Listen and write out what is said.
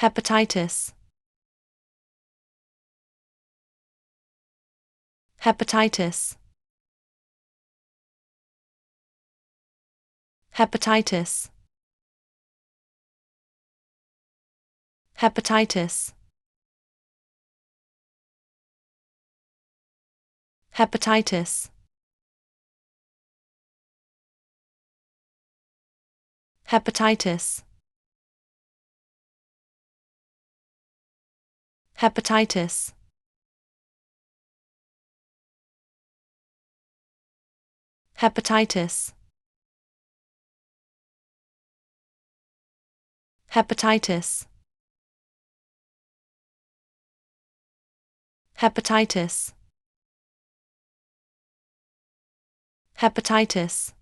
hepatitis, hepatitis, hepatitis, hepatitis, hepatitis, hepatitis, hepatitis, hepatitis, hepatitis, hepatitis, hepatitis,